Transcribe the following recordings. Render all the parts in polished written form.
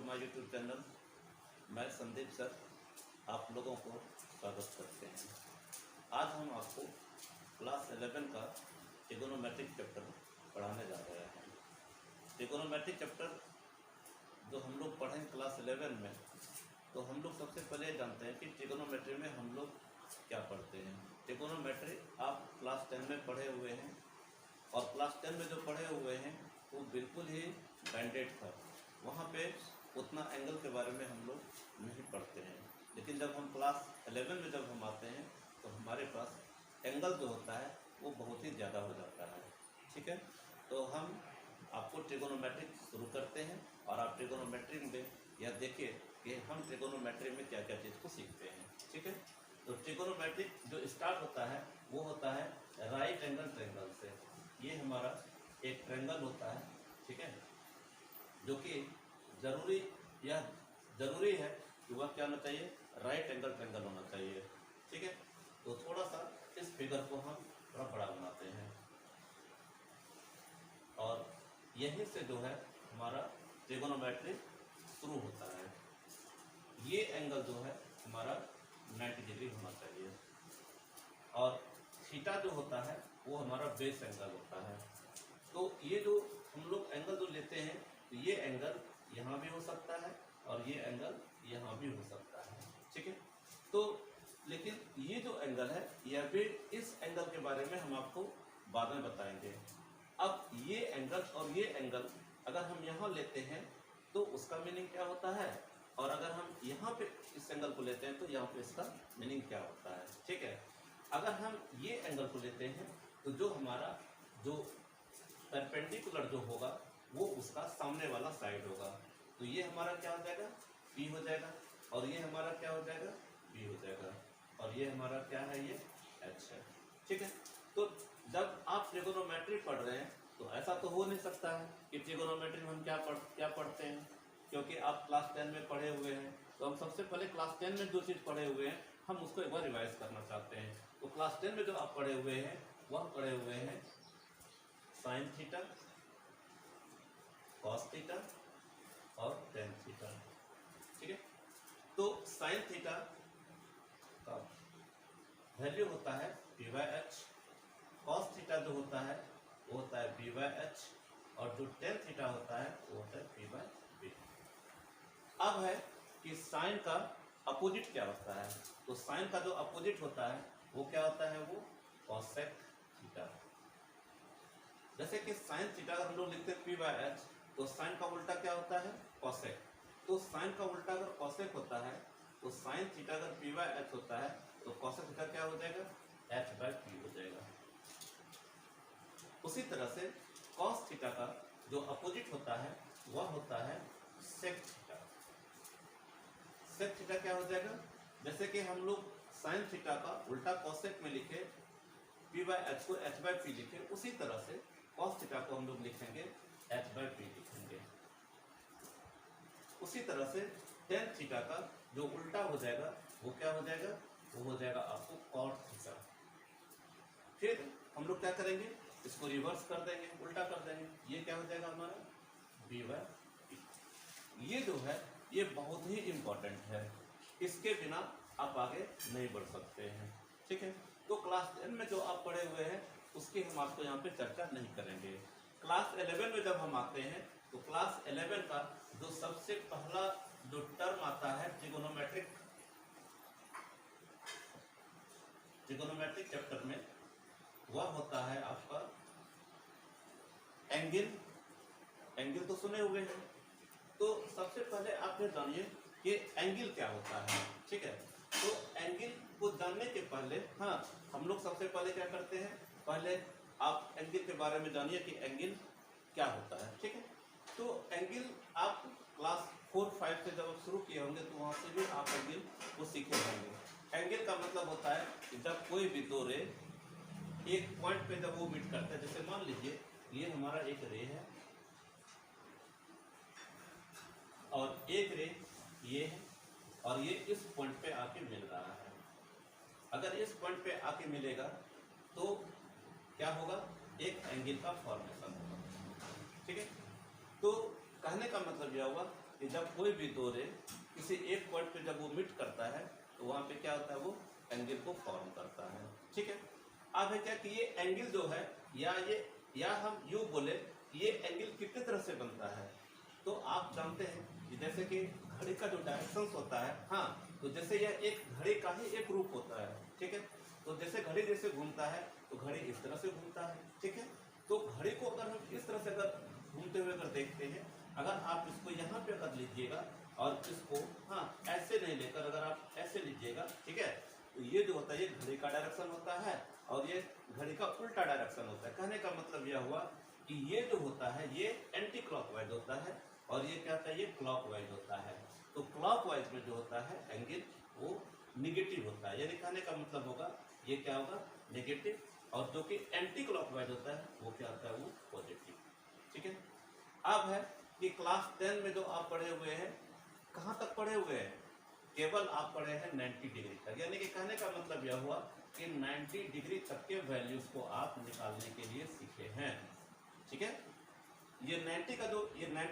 My YouTube channel. मैं Sandeep sir आप लोगों को स्वागत करते हैं। आज हम आपको क्लास 11 का ट्रिगोनोमेट्रिक चैप्टर पढ़ाने जा रहे हैं। ट्रिगोनोमेट्रिक चैप्टर जो हम लोग पढ़ें क्लास 11 में, तो हम लोग सबसे पहले जानते हैं कि ट्रिगोनोमेट्री में हम लोग क्या पढ़ते हैं। ट्रिगोनोमेट्री आप क्लास 10 में पढ़े हुए हैं, और क्लास 10 में जो पढ़े हुए हैं वो बिल्कुल ही बैंडेड था। वहाँ पे उतना एंगल के बारे में हम लोग नहीं पढ़ते हैं, लेकिन जब हम क्लास 11 में जब हम आते हैं तो हमारे पास एंगल जो होता है वो बहुत ही ज़्यादा हो जाता है। ठीक है, तो हम आपको ट्रिगोनोमेट्री शुरू करते हैं, और आप ट्रिगोनोमेट्री में यह देखिए कि हम ट्रिगोनोमेट्री में क्या क्या चीज़ को सीखते हैं। ठीक है, तो ट्रिगोनोमेट्री जो स्टार्ट होता है वो होता है राइट एंगल ट्रायंगल से। ये हमारा एक ट्रायंगल होता है, ठीक है, जो कि ज़रूरी है कि वह क्या होना चाहिए, राइट एंगल ट्रायंगल होना चाहिए। ठीक है, तो थोड़ा सा इस फिगर को हम थोड़ा बड़ा बनाते हैं, और यहीं से जो है हमारा ट्रिगोनोमेट्री शुरू होता है। ये एंगल जो है हमारा 90 डिग्री होना चाहिए, और थीटा जो होता है वो हमारा बेस एंगल होता है। तो ये जो हम लोग एंगल जो लेते हैं, तो ये एंगल यहाँ भी हो सकता है और ये एंगल यहाँ भी हो सकता है। ठीक है, तो लेकिन ये जो एंगल है, यह भी इस एंगल के बारे में हम आपको बाद में बताएंगे। अब ये एंगल और ये एंगल अगर हम यहाँ लेते हैं तो उसका मीनिंग क्या होता है, और अगर हम यहाँ पे इस एंगल को लेते हैं तो यहाँ पे इसका मीनिंग क्या होता है। ठीक है, अगर हम ये एंगल को लेते हैं तो जो हमारा जो परपेंडिकुलर जो होगा वो उसका सामने वाला साइड होगा। तो ये हमारा क्या हो जाएगा, P हो जाएगा, और ये हमारा क्या हो जाएगा, B हो जाएगा, और ये हमारा क्या है, ये H है। ठीक है, तो जब आप ट्रिगोनोमेट्री पढ़ रहे हैं तो ऐसा तो हो नहीं सकता है कि ट्रिगोनोमेट्री में हम क्या पढ़ते हैं, क्योंकि आप क्लास 10 में पढ़े हुए हैं। तो हम सबसे पहले क्लास 10 में जो चीज़ पढ़े हुए हैं हम उसको एक बार रिवाइज करना चाहते हैं। तो क्लास 10 में जो आप पढ़े हुए हैं वह पढ़े हुए हैं साइन थीटा, कॉस थीटा और टेन थीटा। ठीक है, तो साइन थीटा का वैल्यू होता है p/h, कॉस थीटा जो होता है वो होता है b/h, और जो टेन थीटा होता है वो होता है p/b। अब है कि साइन का अपोजिट क्या होता है, तो साइन का जो अपोजिट होता है वो क्या होता है, वो कॉसेक थीटा। जैसे कि साइन थीटा अगर हम लोग लिखते हैं p/h, तो साइन का उल्टा क्या होता है, कॉसेक। तो साइन का उल्टा अगर कॉसेक होता है तो साइन थीटा अगर p/h होता है तो कॉसेक थीटा क्या हो जाएगा, h/p हो जाएगा। उसी तरह से कॉस थीटा का जो अपोजिट होता है वह होता है सेक थीटा। सेक थीटा क्या हो जाएगा, जैसे कि हम लोग साइन थीटा का उल्टा कॉसेक में लिखे, p/h को h/p लिखे, उसी तरह से कॉस थीटा को हम लोग लिखेंगे h/p लिखेंगे। उसी तरह से टेन थीटा का जो उल्टा हो जाएगा वो क्या हो जाएगा, वो हो जाएगा आपको कॉट थीटा। फिर हम लोग क्या करेंगे, इसको रिवर्स कर देंगे, उल्टा कर देंगे, ये क्या हो जाएगा हमारा b/p। ये जो है ये बहुत ही इम्पोर्टेंट है, इसके बिना आप आगे नहीं बढ़ सकते हैं। ठीक है, तो क्लास 10 में जो आप पढ़े हुए हैं उसकी हम आपको यहाँ पे चर्चा नहीं करेंगे। क्लास 11 में जब हम आते हैं तो क्लास 11 का जो सबसे पहला जो टर्म आता है ट्रिगोनोमेट्रिक चैप्टर में, वह होता है आपका एंगल। एंगल तो सुने हुए हैं, तो सबसे पहले आप ये जानिए कि एंगल क्या होता है। ठीक है, तो एंगल को जानने के पहले हम लोग सबसे पहले क्या करते हैं, पहले आप एंगल के बारे में जानिए कि एंगल क्या होता है। ठीक है, तो एंगल आप क्लास 4-5 से जब शुरू किए होंगे तो वहाँ से भी आप एंगल को सीखे होंगे। एंगल का मतलब होता है कि जब कोई भी दो रे एक पॉइंट पे जब वो मीट करते हैं, जैसे मान लीजिए ये हमारा एक रे है और एक रे ये है, और ये इस पॉइंट पे आके मिल रहा है। अगर इस पॉइंट पे आके मिलेगा तो क्या होगा, एक एंगल का फॉर्मेशन होगा। ठीक है, तो कहने का मतलब यह हुआ कि जब कोई भी दो रे किसी एक पॉइंट पे जब वो मीट करता है तो वहाँ पे क्या होता है, वो एंगल को फॉर्म करता है। ठीक है, अब है क्या कि ये एंगल जो है या हम यूँ बोले ये एंगल कितने तरह से बनता है। तो आप जानते हैं कि जैसे कि घड़ी का जो डायरेक्शंस होता है, हाँ, तो जैसे यह एक घड़ी का ही एक रूप होता है। ठीक है, तो जैसे घड़ी जैसे घूमता है तो घड़ी इस तरह से घूमता है। ठीक है, तो घड़ी को अगर हम इस तरह से अगर घूमते हुए अगर देखते हैं, अगर आप इसको यहाँ पे अगर लीजिएगा और इसको हाँ ऐसे नहीं लेकर अगर आप ऐसे लीजिएगा, ठीक है, तो ये जो होता है ये घड़ी का डायरेक्शन होता है और ये घड़ी का उल्टा डायरेक्शन होता है। कहने का मतलब यह हुआ कि ये जो होता है ये एंटी क्लॉकवाइज होता है और ये क्या होता है, ये क्लॉकवाइज होता है। तो क्लॉकवाइज में जो होता है एंगल वो निगेटिव होता है, यानी कहने का मतलब होगा ये क्या होगा, नेगेटिव, और जो कि एंटी क्लॉकवाइज होता है वो क्या होता है, वो पॉजिटिव। ठीक है, अब है कि क्लास 10 में जो आप पढ़े हुए हैं, कहाँ तक पढ़े हुए हैं, केवल आप पढ़े हैं 90 डिग्री तक, यानी कि कहने का मतलब यह हुआ कि 90 डिग्री तक के वैल्यूज को आप निकालने के लिए सीखे हैं। ठीक है, ये 90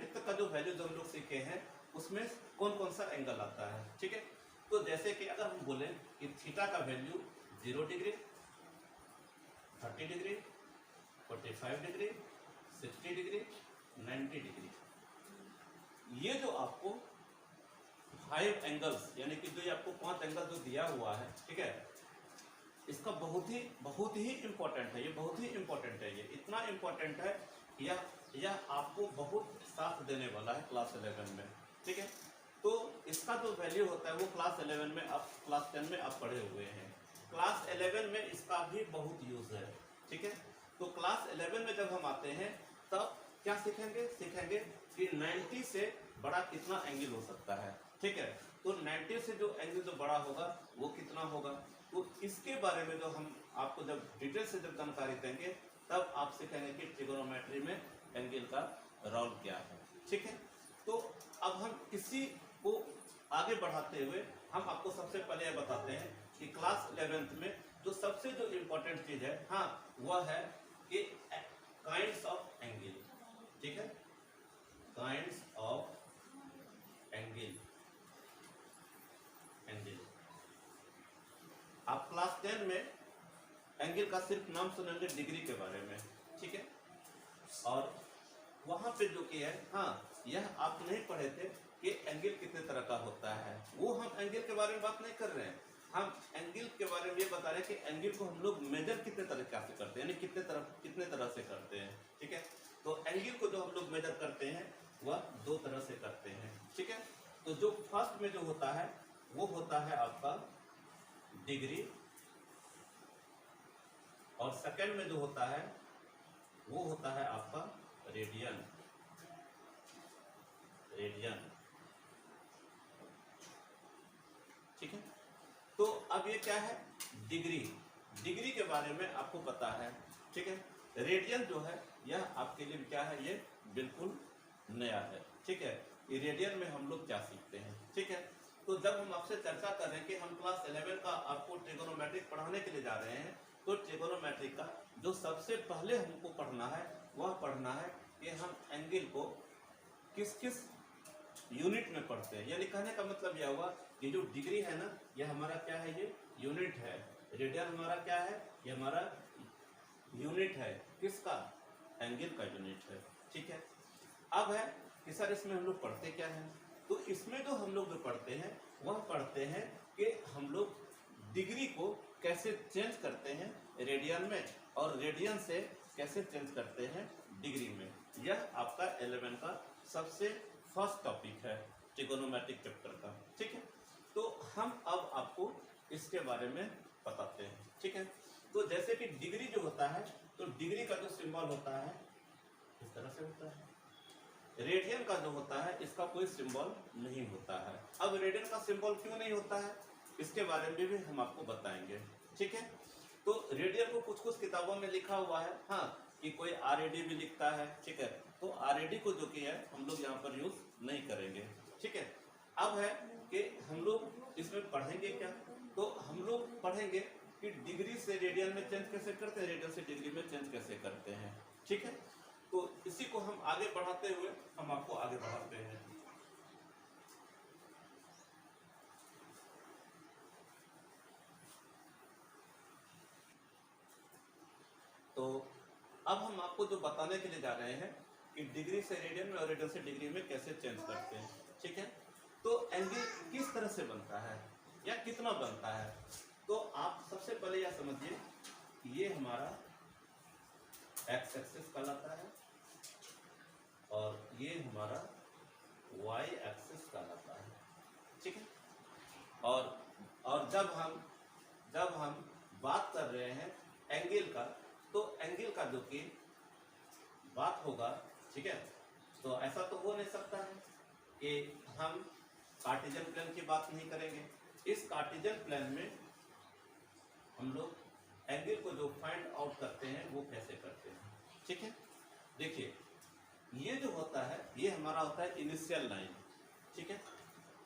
तक का जो वैल्यूज हम लोग सीखे हैं उसमें कौन कौन सा एंगल आता है। ठीक है, तो जैसे कि अगर हम बोले कि थीटा का value 0 degree, 30 degree, 45 degree, 60 degree, 90 degree, ये जो आपको 5 एंगल्स यानी कि जो ये आपको 5 एंगल जो दिया हुआ है, ठीक है, इसका बहुत ही इम्पोर्टेंट है, ये बहुत ही इम्पोर्टेंट है, ये इतना इम्पोर्टेंट है यह आपको बहुत साथ देने वाला है क्लास 11 में। ठीक है, तो इसका जो वैल्यू होता है वो क्लास 11 में आप क्लास 10 में आप पढ़े हुए हैं, क्लास 11 में इसका भी बहुत यूज है। ठीक है, तो क्लास 11 में जब हम आते हैं तब क्या सीखेंगे कि 90 से बड़ा कितना एंगल हो सकता है। ठीक है, तो 90 से जो एंगल जो बड़ा होगा वो कितना होगा, तो इसके बारे में जो हम आपको जब डिटेल से जब जानकारी देंगे तब आप सीखेंगे कि ट्रिगोनोमेट्री में एंगल का रोल क्या है। ठीक है, तो अब हम इसी को आगे बढ़ाते हुए हम आपको सबसे पहले यह बताते हैं कि क्लास 11th में जो सबसे जो इम्पोर्टेंट चीज है, हाँ, वह है कि काइंड्स ऑफ एंगल। ठीक है, काइंड्स ऑफ एंगल। आप क्लास 10 में एंगल का सिर्फ नाम सुनेंगे डिग्री के बारे में। ठीक है, और वहां पे जो कि है, हाँ, यह आप नहीं पढ़े थे कि एंगल कितने तरह का होता है, वो हम एंगल के बारे में बात नहीं कर रहे हैं, हम एंगल के बारे में ये बता रहे हैं कि एंगल को हम लोग मेजर कितने तरीके से करते हैं, यानी कितने तरह से करते हैं। ठीक है, तो एंगल को जो हम लोग मेजर करते हैं वह 2 तरह से करते हैं। ठीक है, तो जो फर्स्ट में जो होता है वो होता है आपका डिग्री, और सेकंड में जो होता है वो होता है आपका रेडियन। ठीक है, तो अब ये क्या है, डिग्री के बारे में आपको पता है। ठीक है, रेडियन जो है यह आपके लिए क्या है, ये बिल्कुल नया है। ठीक है, ये रेडियन में हम लोग क्या सीखते हैं। ठीक है, तो जब हम आपसे चर्चा कर रहे हैं कि हम क्लास 11 का आपको ट्रिगोनोमेट्रिक पढ़ाने के लिए जा रहे हैं, तो ट्रिगोनोमेट्रिक का जो सबसे पहले हमको पढ़ना है वह पढ़ना है कि हम एंगल को किस किस यूनिट में पढ़ते हैं। यानी कहने का मतलब यह हुआ कि जो डिग्री है ना, यह हमारा क्या है, ये यूनिट है। रेडियन हमारा क्या है, ये हमारा यूनिट है, किसका, एंगल का यूनिट है। ठीक है, अब है कि सर इसमें हम लोग पढ़ते क्या हैं, तो इसमें जो हम लोग जो पढ़ते हैं वह पढ़ते हैं कि हम लोग डिग्री को कैसे चेंज करते हैं रेडियन में, और रेडियन से कैसे चेंज करते हैं डिग्री में। यह आपका 11 का सबसे फर्स्ट टॉपिक है ट्रिगोनोमेट्रिक चैप्टर का। ठीक है, तो हम अब आपको इसके बारे में बताते हैं। ठीक है, तो जैसे कि डिग्री जो होता है, तो डिग्री का जो सिंबल होता है इस तरह से होता है। रेडियन का जो होता है इसका कोई सिंबल नहीं होता है। अब रेडियन का सिंबल क्यों नहीं होता है इसके बारे में भी हम आपको बताएंगे। ठीक है, तो रेडियन को कुछ किताबों में लिखा हुआ है, हाँ, कि कोई RAD भी लिखता है। ठीक है, तो RAD को जो कि है हम लोग यहाँ पर यूज नहीं करेंगे। ठीक है, अब है कि हम लोग इसमें पढ़ेंगे क्या, तो हम लोग पढ़ेंगे कि डिग्री से रेडियन में चेंज कैसे करते हैं, रेडियन से डिग्री में चेंज कैसे करते हैं। ठीक है, तो इसी को हम आगे बढ़ाते हुए हम आपको आगे बढ़ाते हैं। अब हम आपको जो बताने के लिए जा रहे हैं कि डिग्री से रेडियन में और रेडियन से डिग्री में कैसे चेंज करते हैं, ठीक है। तो एंगल किस तरह से बनता है या कितना बनता है, तो आप सबसे पहले यह समझिए कि ये हमारा एक्स एक्सिस कहलाता है और ये हमारा वाई एक्सिस कहलाता है, ठीक है। और जब हम बात कर रहे हैं एंगल का, तो एंगल का जो कि बात होगा, ठीक है, तो ऐसा तो हो नहीं सकता है कि हम कार्टेशियन प्लेन की बात नहीं करेंगे। इस कार्टेशियन प्लेन में हम लोग एंगल को जो फाइंड आउट करते हैं वो कैसे करते हैं, ठीक है। देखिए ये जो होता है ये हमारा होता है इनिशियल लाइन, ठीक है,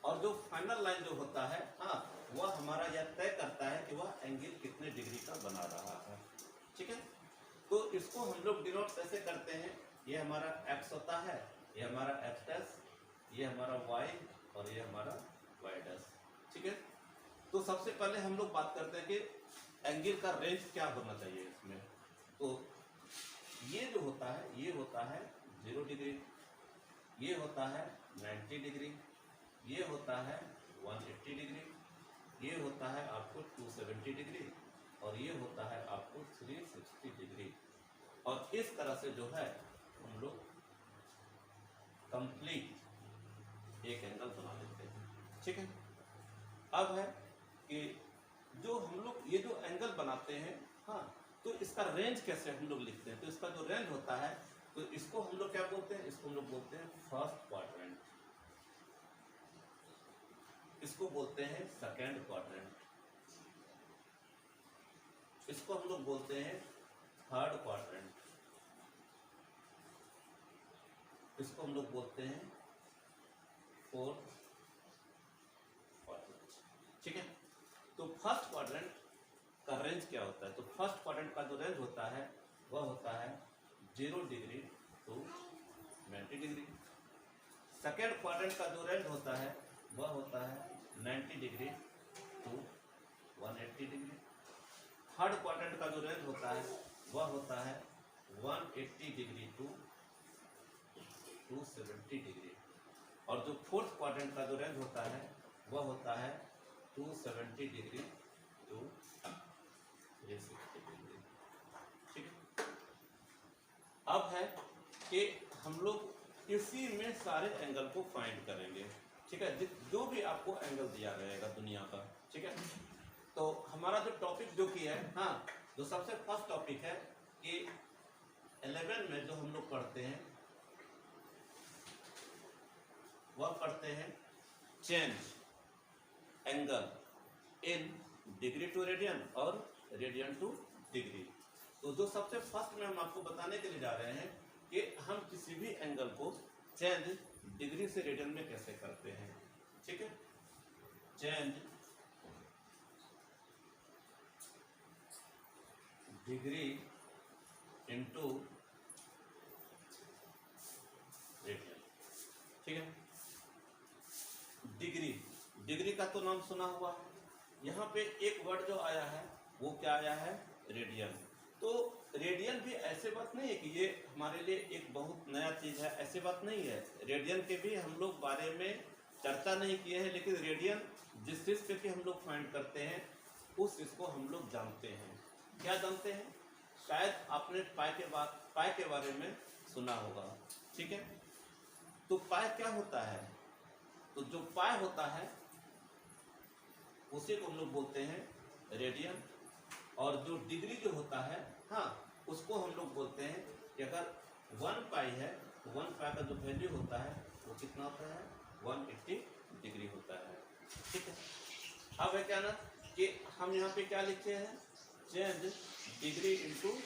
और जो फाइनल लाइन जो होता है, हाँ, वह हमारा यह तय करता है कि वह एंगल कितने डिग्री का बना रहा है, ठीक है। तो इसको हम लोग डिनोट कैसे करते हैं, ये हमारा x होता है, ये हमारा x डैश, ये हमारा y और ये हमारा y डैश, ठीक है। तो सबसे पहले हम लोग बात करते हैं कि एंगल का रेंज क्या होना चाहिए इसमें। तो ये जो होता है ये होता है 0 डिग्री, ये होता है 90 डिग्री, ये होता है 180 डिग्री, ये होता है आपको 270 डिग्री और ये होता है आपको 360 डिग्री। और इस तरह से जो है हम लोग कंप्लीट एक एंगल बना लेते हैं, ठीक है। अब है कि जो हम लोग ये जो एंगल बनाते हैं, हाँ, तो इसका रेंज कैसे हम लोग लिखते हैं। तो इसका जो रेंज होता है तो इसको हम लोग क्या बोलते हैं, इसको हम लोग बोलते हैं फर्स्ट क्वाड्रेंट, इसको बोलते हैं सेकेंड क्वाड्रेंट, इसको हम लोग बोलते हैं थर्ड क्वाड्रेंट, इसको हम लोग बोलते हैं फोर्थ क्वाड्रेंट, ठीक है। तो फर्स्ट क्वाड्रेंट का रेंज क्या होता है, तो फर्स्ट क्वाड्रेंट का जो रेंज होता है वह होता है 0 degree to 90 degree. Second quadrant का जो रेंज होता है वह होता है 90 degree to 180 degree. Third quadrant का जो रेंज होता है वह होता है 180 डिग्री टू 270 डिग्री। और जो फोर्थ क्वाड्रेंट का जो रेंज होता है वह होता है 270 डिग्री टू 360 डिग्री, ठीक है। अब है कि हम लोग इसी में सारे एंगल को फाइंड करेंगे, ठीक है, जो भी आपको एंगल दिया रहेगा दुनिया का, ठीक है। तो हमारा जो टॉपिक जो कि है, हाँ, जो सबसे फर्स्ट टॉपिक है कि 11 में जो हम लोग पढ़ते हैं वह पढ़ते हैं change angle in degree to radian और रेडियन टू डिग्री। तो जो सबसे फर्स्ट में हम आपको बताने के लिए जा रहे हैं कि हम किसी भी एंगल को चेंज डिग्री से रेडियन में कैसे करते हैं, ठीक है। चेंज डिग्री इनटू रेडियन, ठीक है। डिग्री का तो नाम सुना हुआ है, यहाँ पे एक वर्ड जो आया है वो क्या आया है, रेडियन। तो रेडियन भी ऐसे बात नहीं है कि ये हमारे लिए एक बहुत नया चीज है, ऐसे बात नहीं है। रेडियन के भी हम लोग बारे में चर्चा नहीं किए हैं, लेकिन रेडियन जिस चीज पे कि हम लोग फाइंड करते हैं उस चीज को हम लोग जानते हैं। क्या जानते हैं, शायद आपने पाई के बारे में सुना होगा, ठीक है। तो पाई क्या होता है, तो जो पाई होता है उसे को हम लोग बोलते हैं रेडियन। और जो डिग्री जो होता है, हाँ, उसको हम लोग बोलते हैं कि अगर 1 पाई है तो 1 पाई का जो वैल्यू होता है वो कितना होता है, 180 डिग्री होता है, ठीक है। अब है क्या ना कि हम यहाँ पे क्या लिखते हैं, चेंज डिग्री इनटू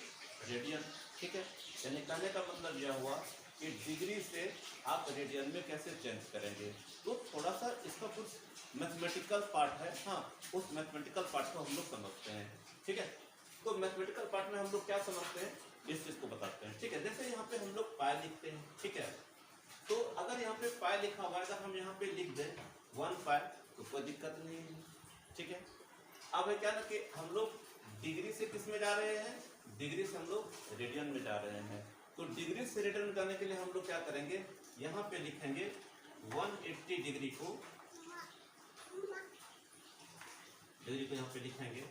रेडियन, ठीक है। यानी कहने का मतलब यह हुआ कि डिग्री से आप रेडियन में कैसे चेंज करेंगे। तो थोड़ा सा इसका कुछ मैथमेटिकल पार्ट है, हाँ, उस मैथमेटिकल पार्ट को हम लोग समझते हैं, ठीक है। तो मैथमेटिकल पार्ट में हम लोग क्या समझते हैं इस चीज को बताते हैं, ठीक है। जैसे यहाँ पे हम लोग पाई लिखते हैं, ठीक है। तो अगर यहाँ पे पाई लिखा हुआ है, अगर हम यहाँ पे लिख दें 1 पाई तो कोई दिक्कत नहीं है, ठीक है। अब है क्या ना कि हम लोग डिग्री से किस में जा रहे हैं, डिग्री से हम लोग रेडियन में जा रहे हैं। तो डिग्री से रेडियन जाने के लिए हम लोग क्या करेंगे, यहाँ पे लिखेंगे 180 डिग्री को यहाँ पे लिखेंगे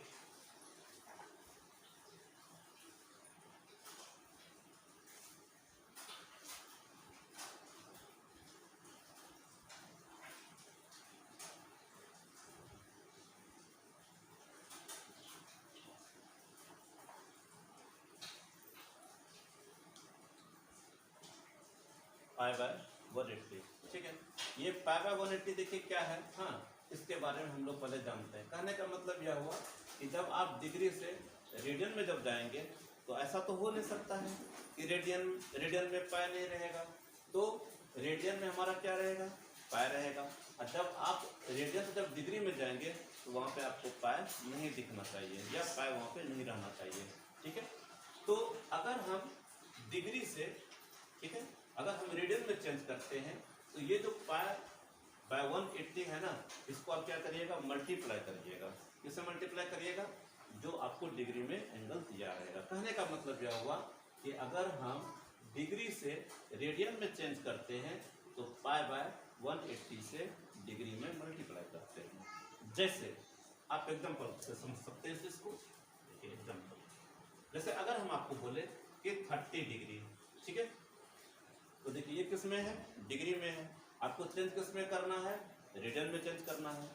पाई बाय 180। ठीक है, ये पाई बाय 180 देखिए क्या है, हाँ इसके बारे में हम लोग पहले जानते हैं। कहने का मतलब यह हुआ कि जब आप डिग्री से रेडियन में जब जाएंगे तो ऐसा तो हो नहीं सकता है कि रेडियन में पाई नहीं रहेगा, तो रेडियन में हमारा क्या रहेगा, पाई रहेगा। और जब आप रेडियन से जब डिग्री में जाएंगे तो वहाँ पे आपको पाई नहीं दिखना चाहिए या पाई वहाँ पे नहीं रहना चाहिए। ठीक है, तो अगर हम डिग्री से, ठीक है, अगर हम रेडियन में चेंज करते हैं तो ये जो पाई बाय 180 है ना, इसको आप क्या करिएगा, मल्टीप्लाई करिएगा। किससे मल्टीप्लाई करिएगा, जो आपको डिग्री में एंगल दिया रहेगा। कहने का मतलब यह हुआ कि अगर हम डिग्री से रेडियन में चेंज करते हैं तो पाई बाय 180 से डिग्री में मल्टीप्लाई करते हैं। जैसे आप एग्जाम्पल से समझ सकते हैं इसको, देखिए एग्जाम्पल, जैसे अगर हम आपको बोले कि 30 डिग्री, ठीक है, तो देखिए ये किस में है, डिग्री में है। आपको चेंज किस में करना है, रेडियन में चेंज करना है।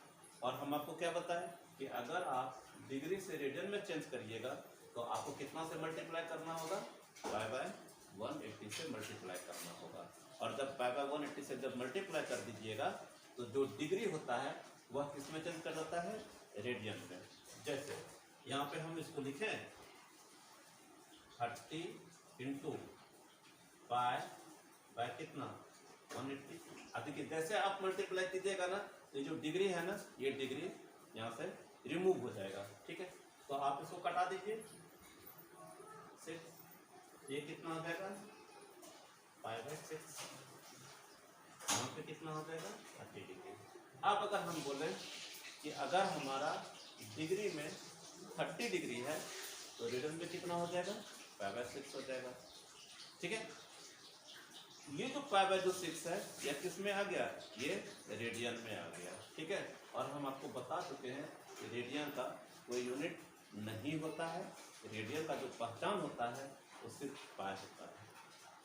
और हम आपको क्या बताएं कि अगर आप डिग्री से रेडियन में चेंज करिएगा तो आपको कितना से मल्टीप्लाई करना होगा, पाई बाय 180 से मल्टीप्लाई करना होगा। और जब पाई बाय 180 से जब मल्टीप्लाई कर दीजिएगा तो जो डिग्री होता है वह किस में चेंज कर जाता है, रेडियन में। जैसे यहाँ पे हम इसको लिखें 30 इंटू पाई बाय कितना 180। अब देखिए जैसे आप मल्टीप्लाई कीजिएगा ना, ये जो डिग्री है ना, ये डिग्री यहाँ से रिमूव हो जाएगा। ठीक है, तो आप इसको कटा दीजिए 6, ये कितना हो जाएगा, पाई बाय 6, यहाँ पे कितना हो जाएगा 30 डिग्री। अब अगर हम बोले कि अगर हमारा डिग्री में 30 डिग्री है तो रेडियन में कितना हो जाएगा, पाई बाय 6 हो जाएगा। ठीक है, ये जो पाई बाय जो 6 है यह किस में आ गया, ये रेडियन में आ गया। ठीक है, और हम आपको बता चुके हैं कि रेडियन का कोई यूनिट नहीं होता है। रेडियन का जो पहचान होता है वो सिर्फ पाई होता है।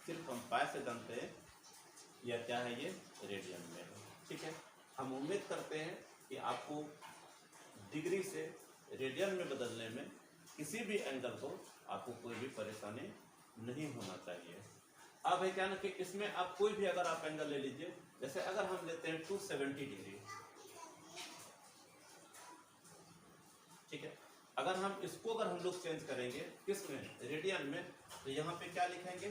सिर्फ हम पाई से जानते हैं यह क्या है, ये रेडियन में है। ठीक है, हम उम्मीद करते हैं कि आपको डिग्री से रेडियन में बदलने में किसी भी एंगल को आपको कोई भी परेशानी नहीं होना चाहिए। अब है क्या ना कि इसमें आप कोई भी अगर आप एंगल ले लीजिए, जैसे अगर हम लेते हैं 270 डिग्री, ठीक है, अगर हम इसको अगर हम लोग चेंज करेंगे किस में, रेडियन में, तो यहाँ पे क्या लिखेंगे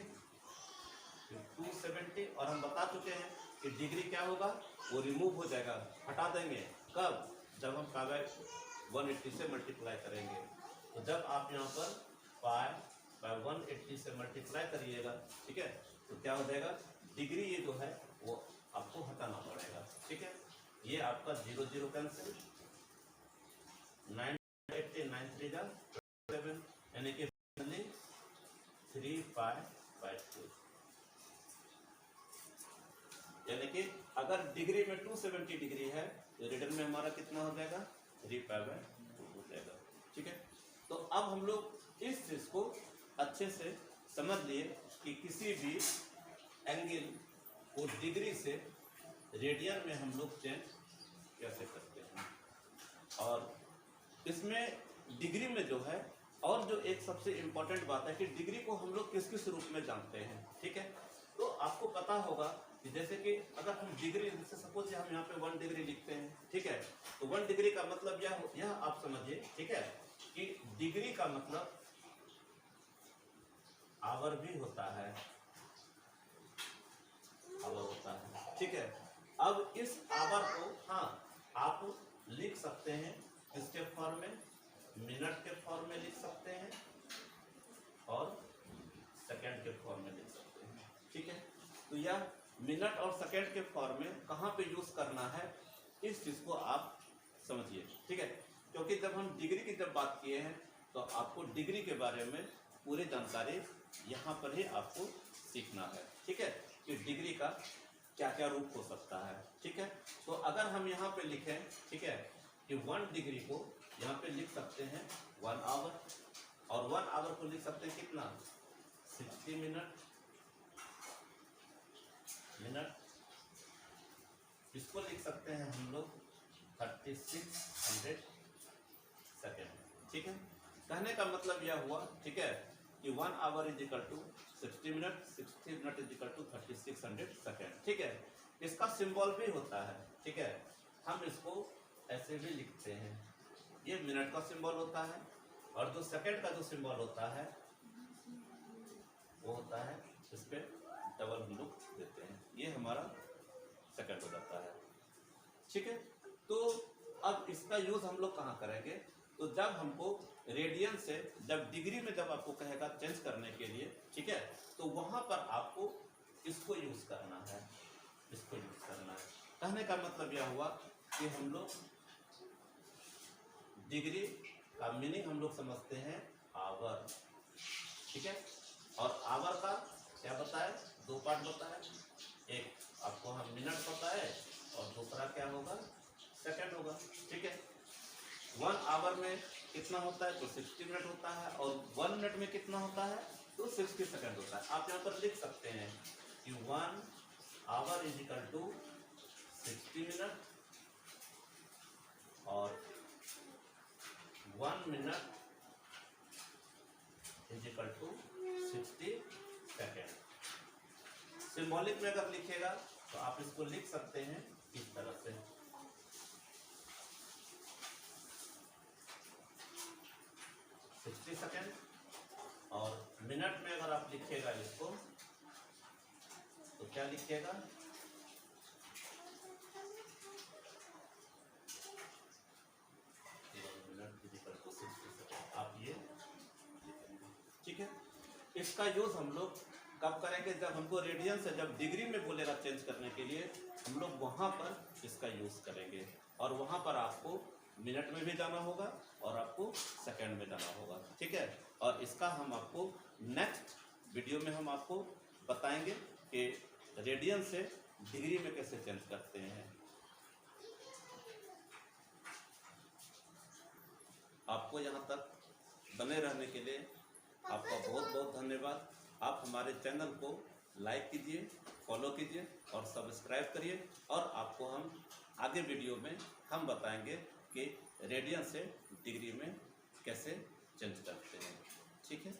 270। और हम बता चुके हैं कि डिग्री क्या होगा, वो रिमूव हो जाएगा, हटा देंगे। कब, जब हम पाई बाय 180 से मल्टीप्लाई करेंगे। तो जब आप यहाँ पर पाई बाय 180 से मल्टीप्लाई करिएगा, ठीक है, तो क्या हो जाएगा, डिग्री ये जो है वो आपको हटाना पड़ेगा। ठीक है, ये आपका 0 0 कैंसिल, 980 9 3 7, यानी कि 3 पाई बाय 2। यानी कि अगर डिग्री में 270 डिग्री है तो रेडियन में हमारा कितना हो जाएगा, 3 पाई बाय 2 हो जाएगा। ठीक है, तो अब हम लोग इस चीज को अच्छे से समझ लिए कि किसी भी एंगल को डिग्री से रेडियन में हम लोग चेंज कैसे करते हैं। और इसमें डिग्री में जो है, और जो एक सबसे इम्पोर्टेंट बात है कि डिग्री को हम लोग किस किस रूप में जानते हैं। ठीक है, तो आपको पता होगा कि जैसे कि अगर हम डिग्री, जैसे सपोज हम यहाँ पे 1 डिग्री लिखते हैं, ठीक है, तो 1 डिग्री का मतलब यह आप समझिए, ठीक है, कि डिग्री का मतलब आवर भी होता है, आवर होता है। ठीक है, अब इस आवर को हाँ आप लिख सकते हैं किसके फॉर्म में, मिनट के फॉर्म में लिख सकते हैं और सेकंड के फॉर्म में लिख सकते हैं। ठीक है, तो यह मिनट और सेकंड के फॉर्म में कहाँ पे यूज करना है, इस चीज को आप समझिए। ठीक है, क्योंकि जब हम डिग्री की जब बात किए हैं तो आपको डिग्री के बारे में पूरी जानकारी यहाँ पर ही आपको सीखना है। ठीक है, कि डिग्री का क्या क्या रूप हो सकता है। ठीक है, तो अगर हम यहाँ पे लिखें, ठीक है, कि 1 डिग्री को यहाँ पे लिख सकते हैं 1 आवर, और 1 आवर को लिख सकते हैं कितना, 60 मिनट। इसको लिख सकते हैं हम लोग 3600 सेकेंड। ठीक है, कहने का मतलब यह हुआ, ठीक है, कि 1 hour is equal to 60 minute, 60 minute is equal to 3600 second. ठीक है, इसका सिंबल भी होता है। ठीक है, हम इसको ऐसे भी लिखते हैं, ये मिनट का सिंबल होता है, और जो सेकेंड का जो सिंबल होता है वो होता है, इस पे डबल हम लोग देते हैं, ये हमारा सेकेंड हो जाता है। ठीक है, तो अब इसका यूज हम लोग कहाँ करेंगे, तो जब हमको रेडियन से, जब डिग्री में जब आपको कहेगा चेंज करने के लिए, ठीक है, तो वहां पर आपको इसको यूज करना है, इसको यूज करना है। कहने का मतलब यह हुआ कि हम लोग डिग्री का मीनिंग हम लोग समझते हैं आवर। ठीक है, और आवर का क्या बताए, 2 पार्ट बताए, एक आपको हम मिनट बताए और दूसरा क्या होगा, सेकंड होगा। ठीक है, 1 आवर में कितना होता है, तो 60 मिनट होता है, और 1 मिनट में कितना होता है, तो 60 सेकंड होता है। आप यहाँ पर लिख सकते हैं कि 1 hour is equal to 60 minute, और 1 minute is equal to 60 second. Symbolic में अगर लिखेगा तो आप इसको लिख सकते हैं इस तरह से, सेकेंड, और मिनट में अगर आप लिखिएगा इसको तो क्या लिखिएगा, आप ये। ठीक है, इसका यूज हम लोग कब करेंगे, जब हमको रेडियन से, जब डिग्री में बोलेगा चेंज करने के लिए, हम लोग वहां पर इसका यूज करेंगे, और वहां पर आपको मिनट में भी जाना होगा और आपको सेकंड में जाना होगा। ठीक है, और इसका हम आपको नेक्स्ट वीडियो में हम आपको बताएंगे कि रेडियन से डिग्री में कैसे चेंज करते हैं। आपको यहाँ तक बने रहने के लिए आपका बहुत बहुत धन्यवाद। आप हमारे चैनल को लाइक कीजिए, फॉलो कीजिए और सब्सक्राइब करिए, और आपको हम आगे वीडियो में हम बताएंगे कि रेडियन से डिग्री में कैसे चेंज करते हैं। ठीक है।